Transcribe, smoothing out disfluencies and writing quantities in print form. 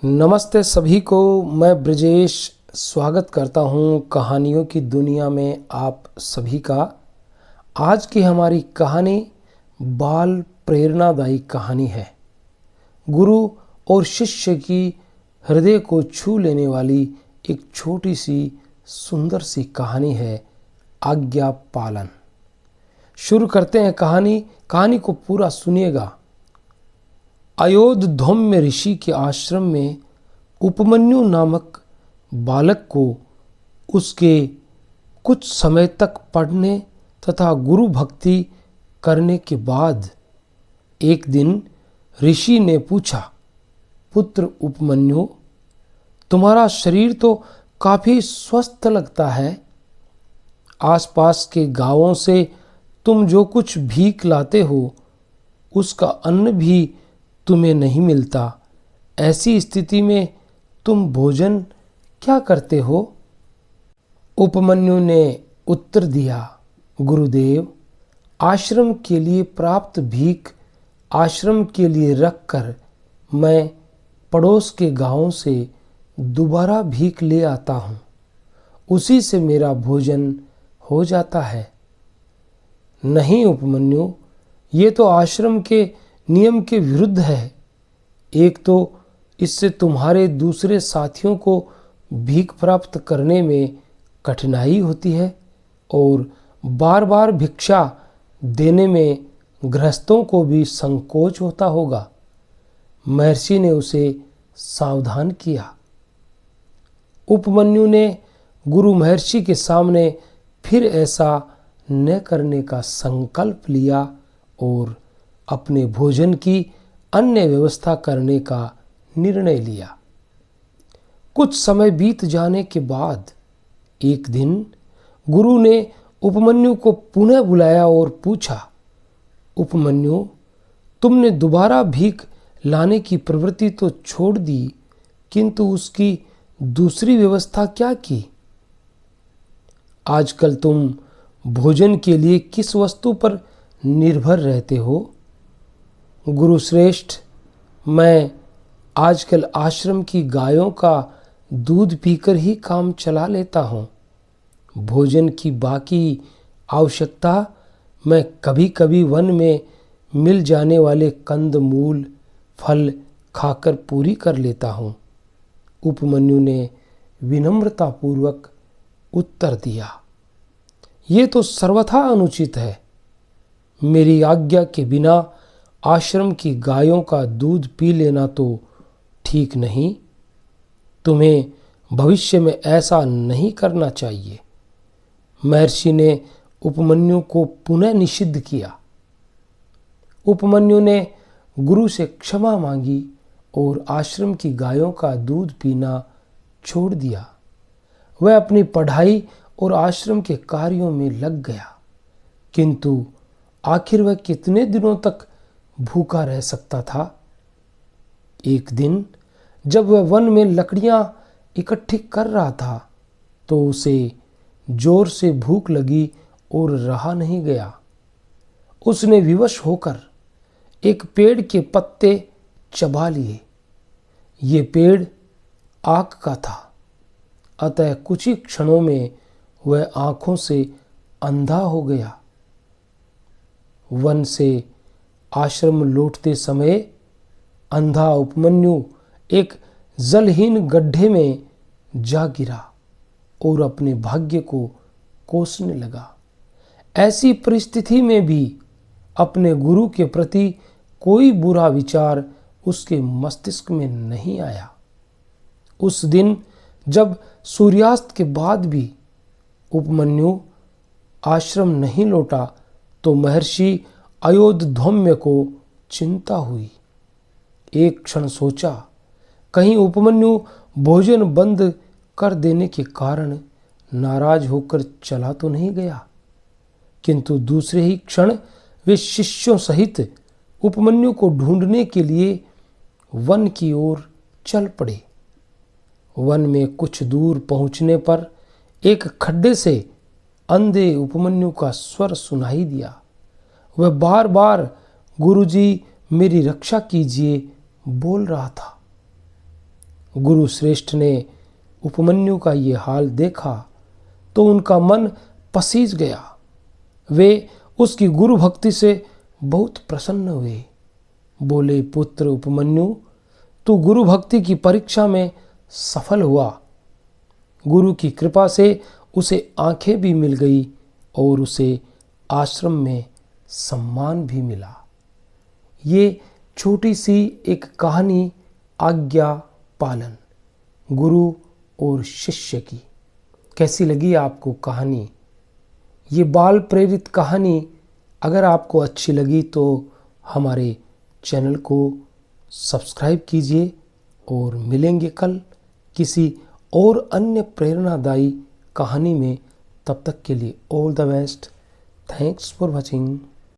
नमस्ते सभी को। मैं ब्रजेश स्वागत करता हूँ कहानियों की दुनिया में आप सभी का। आज की हमारी कहानी बाल प्रेरणादायी कहानी है। गुरु और शिष्य की हृदय को छू लेने वाली एक छोटी सी सुंदर सी कहानी है, आज्ञा पालन। शुरू करते हैं कहानी को पूरा सुनिएगा। अयोध्या ऋषि के आश्रम में उपमन्यु नामक बालक को उसके कुछ समय तक पढ़ने तथा गुरु भक्ति करने के बाद एक दिन ऋषि ने पूछा, पुत्र उपमन्यु, तुम्हारा शरीर तो काफी स्वस्थ लगता है। आसपास के गांवों से तुम जो कुछ भीख लाते हो उसका अन्न भी तुम्हें नहीं मिलता। ऐसी स्थिति में तुम भोजन क्या करते हो? उपमन्यु ने उत्तर दिया, गुरुदेव, आश्रम के लिए प्राप्त भीख आश्रम के लिए रखकर मैं पड़ोस के गांवों से दोबारा भीख ले आता हूँ। उसी से मेरा भोजन हो जाता है। नहीं उपमन्यु, ये तो आश्रम के नियम के विरुद्ध है। एक तो इससे तुम्हारे दूसरे साथियों को भीख प्राप्त करने में कठिनाई होती है और बार बार भिक्षा देने में गृहस्थों को भी संकोच होता होगा। महर्षि ने उसे सावधान किया। उपमन्यु ने गुरु महर्षि के सामने फिर ऐसा न करने का संकल्प लिया और अपने भोजन की अन्य व्यवस्था करने का निर्णय लिया। कुछ समय बीत जाने के बाद एक दिन गुरु ने उपमन्यु को पुनः बुलाया और पूछा, उपमन्यु, तुमने दोबारा भीख लाने की प्रवृत्ति तो छोड़ दी, किंतु उसकी दूसरी व्यवस्था क्या की? आजकल तुम भोजन के लिए किस वस्तु पर निर्भर रहते हो? गुरु श्रेष्ठ, मैं आजकल आश्रम की गायों का दूध पीकर ही काम चला लेता हूँ। भोजन की बाकी आवश्यकता मैं कभी कभी वन में मिल जाने वाले कंद मूल फल खाकर पूरी कर लेता हूँ। उपमन्यु ने विनम्रतापूर्वक उत्तर दिया, ये तो सर्वथा अनुचित है। मेरी आज्ञा के बिना आश्रम की गायों का दूध पी लेना तो ठीक नहीं। तुम्हें भविष्य में ऐसा नहीं करना चाहिए। महर्षि ने उपमन्यु को पुनः निषिद्ध किया। उपमन्यु ने गुरु से क्षमा मांगी और आश्रम की गायों का दूध पीना छोड़ दिया। वह अपनी पढ़ाई और आश्रम के कार्यों में लग गया, किंतु आखिर वह कितने दिनों तक भूखा रह सकता था? एक दिन जब वह वन में लकड़ियां इकट्ठी कर रहा था तो उसे जोर से भूख लगी और रहा नहीं गया। उसने विवश होकर एक पेड़ के पत्ते चबा लिए। ये पेड़ आग का था, अतः कुछ ही क्षणों में वह आंखों से अंधा हो गया। वन से आश्रम लौटते समय अंधा उपमन्यु एक जलहीन गड्ढे में जा गिरा और अपने भाग्य को कोसने लगा। ऐसी परिस्थिति में भी अपने गुरु के प्रति कोई बुरा विचार उसके मस्तिष्क में नहीं आया। उस दिन जब सूर्यास्त के बाद भी उपमन्यु आश्रम नहीं लौटा तो महर्षि अयोध्या को चिंता हुई। एक क्षण सोचा, कहीं उपमन्यु भोजन बंद कर देने के कारण नाराज होकर चला तो नहीं गया। किंतु दूसरे ही क्षण वे शिष्यों सहित उपमन्यु को ढूंढने के लिए वन की ओर चल पड़े। वन में कुछ दूर पहुंचने पर एक खड्डे से अंधे उपमन्यु का स्वर सुनाई दिया। वह बार बार गुरुजी मेरी रक्षा कीजिए बोल रहा था। गुरु श्रेष्ठ ने उपमन्यु का ये हाल देखा तो उनका मन पसीज गया। वे उसकी गुरु भक्ति से बहुत प्रसन्न हुए। बोले, पुत्र उपमन्यु, तू गुरु भक्ति की परीक्षा में सफल हुआ। गुरु की कृपा से उसे आंखें भी मिल गई और उसे आश्रम में सम्मान भी मिला। ये छोटी सी एक कहानी आज्ञा पालन, गुरु और शिष्य की। कैसी लगी आपको कहानी? ये बाल प्रेरित कहानी अगर आपको अच्छी लगी तो हमारे चैनल को सब्सक्राइब कीजिए और मिलेंगे कल किसी और अन्य प्रेरणादायी कहानी में। तब तक के लिए all the best. Thanks for watching.